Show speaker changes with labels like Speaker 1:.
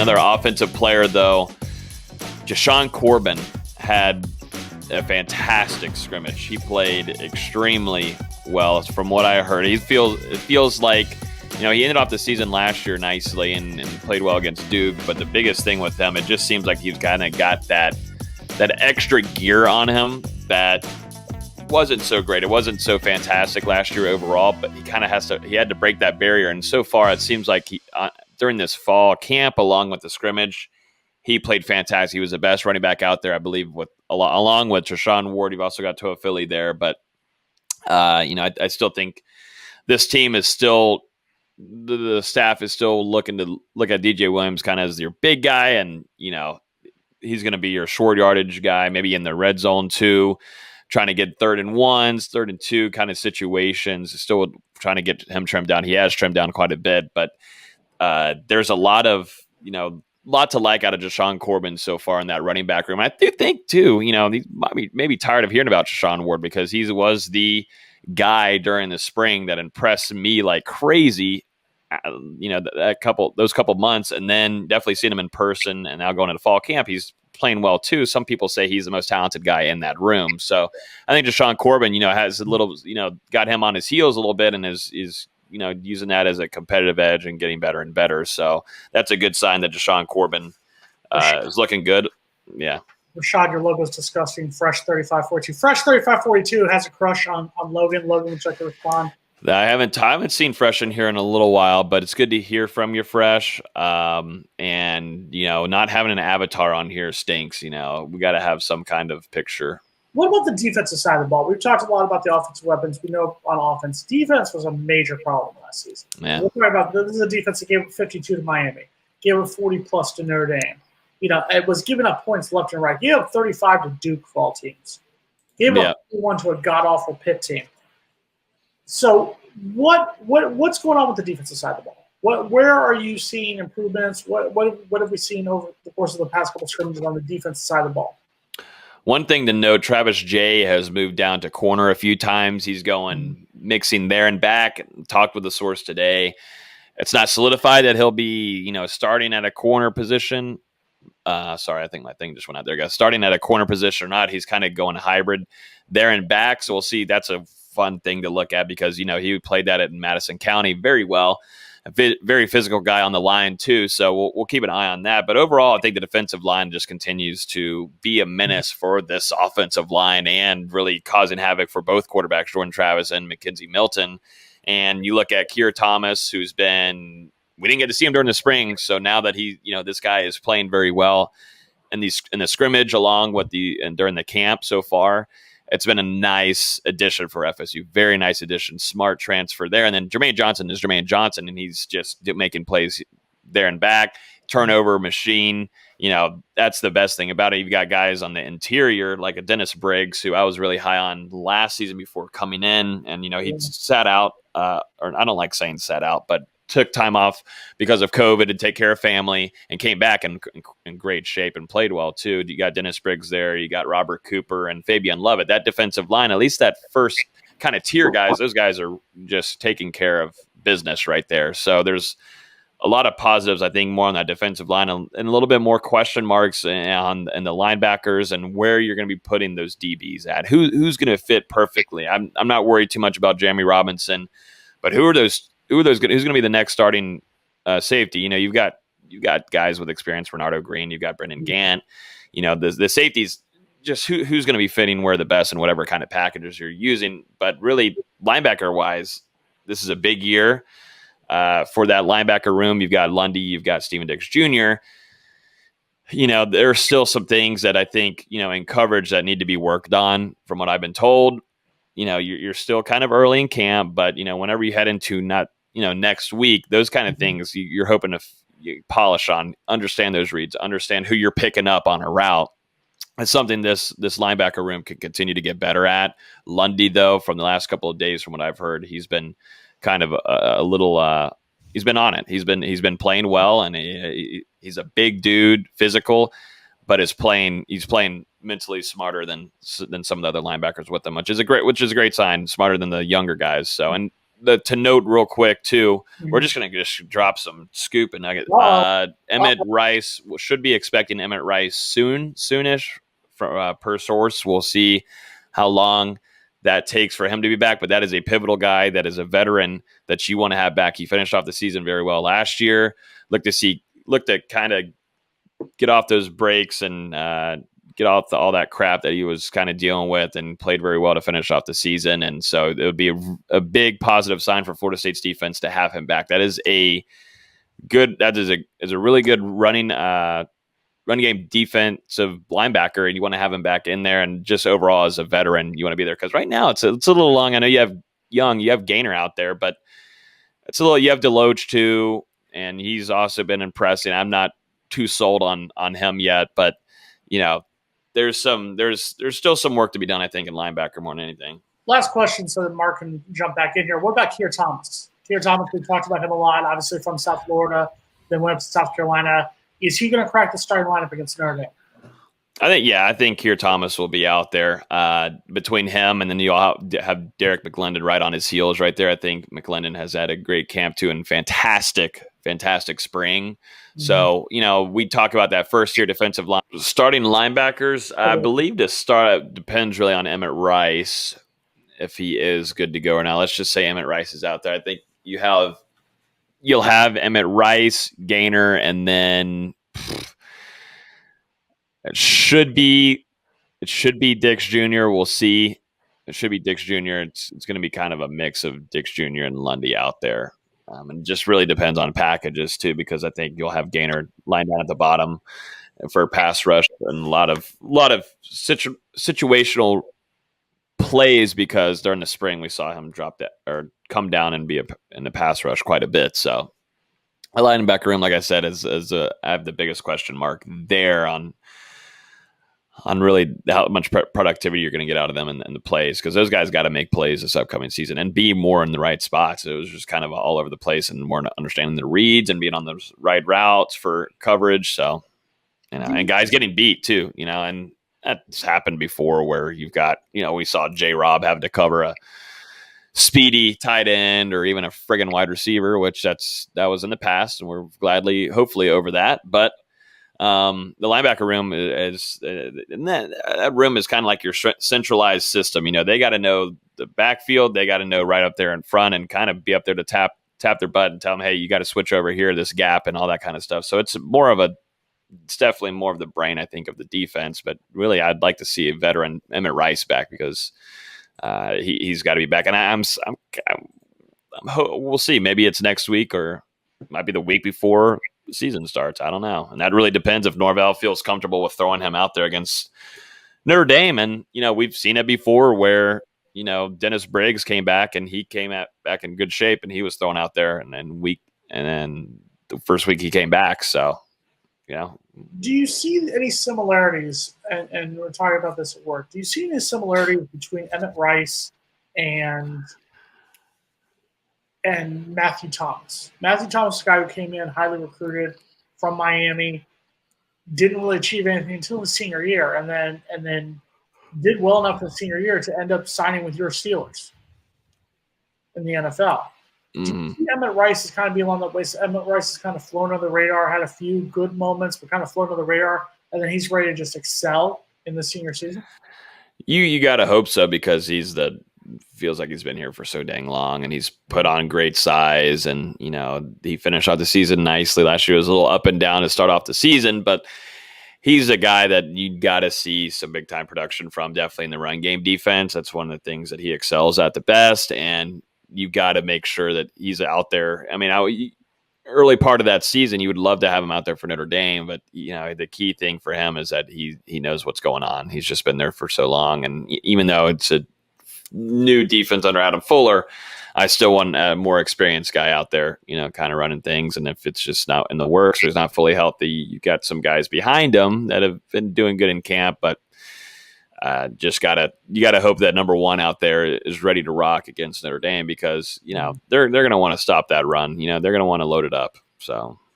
Speaker 1: another offensive player, though, Desean Corbin had a fantastic scrimmage. He played extremely well, from what I heard. It feels like, he ended off the season last year nicely and played well against Duke. But the biggest thing with them, it just seems like he's kind of got that extra gear on him that wasn't so great. It wasn't so fantastic last year overall, but he had to break that barrier. And so far, it seems like during this fall camp, along with the scrimmage, he played fantastic. He was the best running back out there, I believe, along with Treshaun Ward. You've also got Toa Philly there, but I still think this team is still the staff is still looking to look at DJ Williams kind of as your big guy, and he's going to be your short yardage guy, maybe in the red zone too, trying to get 3rd and 1s, 3rd and 2 kind of situations. Still trying to get him trimmed down. He has trimmed down quite a bit, but there's a lot to like out of Desean Corbin so far in that running back room. And I do think too, he might be maybe tired of hearing about Treshaun Ward, because he was the guy during the spring that impressed me like crazy. Those couple months, and then definitely seeing him in person, and now going into fall camp, he's playing well too. Some people say he's the most talented guy in that room. So I think Desean Corbin, has a little, got him on his heels a little bit, and is using that as a competitive edge and getting better and better. So that's a good sign that Desean Corbin is looking good. Yeah.
Speaker 2: Rashad, your logo is disgusting. Fresh 3542. Fresh 3542 has a crush on Logan. Logan, would you like to respond?
Speaker 1: I haven't seen Fresh in here in a little while, but it's good to hear from you, Fresh. And not having an avatar on here stinks. We got to have some kind of picture.
Speaker 2: What about the defensive side of the ball? We've talked a lot about the offensive weapons. We know on offense, defense was a major problem last season.
Speaker 1: Yeah.
Speaker 2: We're talking about this is a defense that gave up 52 to Miami, gave up 40 plus to Notre Dame. It was giving up points left and right. Gave up 35 to Duke for all teams. Gave up 1 to a god awful Pitt team. So what's going on with the defensive side of the ball? Where are you seeing improvements? What have we seen over the course of the past couple scrimmages on the defensive side of the ball?
Speaker 1: One thing to note, Travis Jay has moved down to corner a few times. He's going mixing there and back. Talked with the source today. It's not solidified that he'll be, starting at a corner position. Sorry, I think my thing just went out there, guys. Starting at a corner position or not, he's kind of going hybrid there and back. So we'll see. That's a fun thing to look at, because, he played that at Madison County very well. A very physical guy on the line too, so we'll keep an eye on that. But overall, I think the defensive line just continues to be a menace for this offensive line, and really causing havoc for both quarterbacks, Jordan Travis and McKenzie Milton. And you look at Kier Thomas, we didn't get to see him during the spring, so now that this guy is playing very well in the scrimmage, along with during the camp so far. It's been a nice addition for FSU. Very nice addition. Smart transfer there. And then Jermaine Johnson is Jermaine Johnson, and he's just making plays there and back. Turnover machine. That's the best thing about it. You've got guys on the interior like a Dennis Briggs, who I was really high on last season before coming in. And, he sat out, or I don't like saying sat out, but took time off because of COVID to take care of family, and came back in great shape and played well too. You got Dennis Briggs there. You got Robert Cooper and Fabian Lovett. That defensive line, at least that first kind of tier guys, those guys are just taking care of business right there. So there's a lot of positives, I think, more on that defensive line, and a little bit more question marks on the linebackers and where you're going to be putting those DBs at. Who's going to fit perfectly? I'm not worried too much about Jeremy Robinson, but who's going to be the next starting safety? You've got guys with experience, Renardo Green, you've got Brendan Gant. The safeties, just who's going to be fitting where the best and whatever kind of packages you're using. But really, linebacker wise, this is a big year for that linebacker room. You've got Lundy, you've got Steven Dix Jr. There are still some things that I think, in coverage that need to be worked on from what I've been told. You're still kind of early in camp, but, whenever you head into next week, those kind of things you're hoping to polish on, understand those reads, understand who you're picking up on a route. It's something this linebacker room can continue to get better at. Lundy, though, from the last couple of days, from what I've heard, he's been kind of a little he's been on it. He's been playing well, and he's a big dude, physical, but he's playing mentally smarter than some of the other linebackers with them, which is a great sign. Smarter than the younger guys. So, and to note real quick too, we're just going to just drop some scoop and nugget. Emmett Rice should be expecting Emmett Rice soonish. Per source, we'll see how long that takes for him to be back. But that is a pivotal guy. That is a veteran that you want to have back. He finished off the season very well last year. Look to kind of get off those breaks and get off all that crap that he was kind of dealing with, and played very well to finish off the season. And so it would be a big positive sign for Florida State's defense to have him back. That is a really good running game defensive linebacker, and you want to have him back in there. And just overall as a veteran, you want to be there, because right now it's a little long. I know you have Gainer out there, but it's a little. You have Deloach too, and he's also been impressing. I'm not too sold on him yet, but there's still some work to be done, I think, in linebacker more than anything.
Speaker 2: Last question, so that Mark can jump back in here. What about Kier Thomas? Kier Thomas, we talked about him a lot, obviously from South Florida, then went up to South Carolina. Is he going to crack the starting lineup against Notre Dame?
Speaker 1: I think Kier Thomas will be out there between him, and then you'll have Derek McLendon right on his heels right there. I think McLendon has had a great camp too, and fantastic spring. Mm-hmm. So, we talk about that first year defensive line. Starting linebackers, I believe to start depends really on Emmett Rice, if he is good to go or not. Let's just say Emmett Rice is out there. I think you'll have Emmett Rice, Gainer, and then it should be Dix Jr. We'll see. It should be Dix Jr. It's going to be kind of a mix of Dix Jr. and Lundy out there. And just really depends on packages too, because I think you'll have Gainer lined down at the bottom for pass rush and a lot of situational plays, because during the spring we saw him drop that or come down and be in the pass rush quite a bit. So a linebacker room, like I said, I have the biggest question mark there on really how much productivity you're going to get out of them in the plays, because those guys got to make plays this upcoming season and be more in the right spots. It was just kind of all over the place, and more understanding the reads and being on those right routes for coverage. So, and guys getting beat too, and that's happened before where you've got, we saw J-Rob having to cover a speedy tight end or even a friggin' wide receiver, which that was in the past, and we're hopefully over that. But the linebacker room is that room is kind of like your centralized system. They got to know the backfield, they got to know right up there in front, and kind of be up there to tap their butt and tell them, hey, you got to switch over here, this gap, and all that kind of stuff. So it's definitely more of the brain, I think, of the defense. But really, I'd like to see a veteran Emmett Rice back, because he's got to be back. And we'll see. Maybe it's next week, or it might be the week before the season starts. I don't know. And that really depends if Norvell feels comfortable with throwing him out there against Notre Dame. And, we've seen it before where, Dennis Briggs came back and he came back in good shape, and he was thrown out there and then the first week he came back. So,
Speaker 2: Do you see any similarities, and we're talking about this at work, do you see any similarities between Emmett Rice and Matthew Thomas? Matthew Thomas is a guy who came in highly recruited from Miami, didn't really achieve anything until his senior year, and then did well enough in the senior year to end up signing with your Steelers in the NFL. Do you see Emmett Rice is kind of being along that way? So Emmett Rice has kind of flown under the radar, had a few good moments, but kind of flown under the radar, and then he's ready to just excel in the senior season?
Speaker 1: You got to hope so, because feels like he's been here for so dang long, and he's put on great size, and he finished off the season nicely. Last year was a little up and down to start off the season, but he's a guy that you got to see some big time production from, definitely in the run game defense. That's one of the things that he excels at the best, and you got to make sure that he's out there. I mean, early part of that season, you would love to have him out there for Notre Dame, but the key thing for him is that he knows what's going on. He's just been there for so long, and even though it's a new defense under Adam Fuller, I still want a more experienced guy out there, kind of running things. And if it's just not in the works or he's not fully healthy, you got some guys behind him that have been doing good in camp, but you gotta hope that number one out there is ready to rock against Notre Dame, because they're going to want to stop that run. They're going to want to load it up. So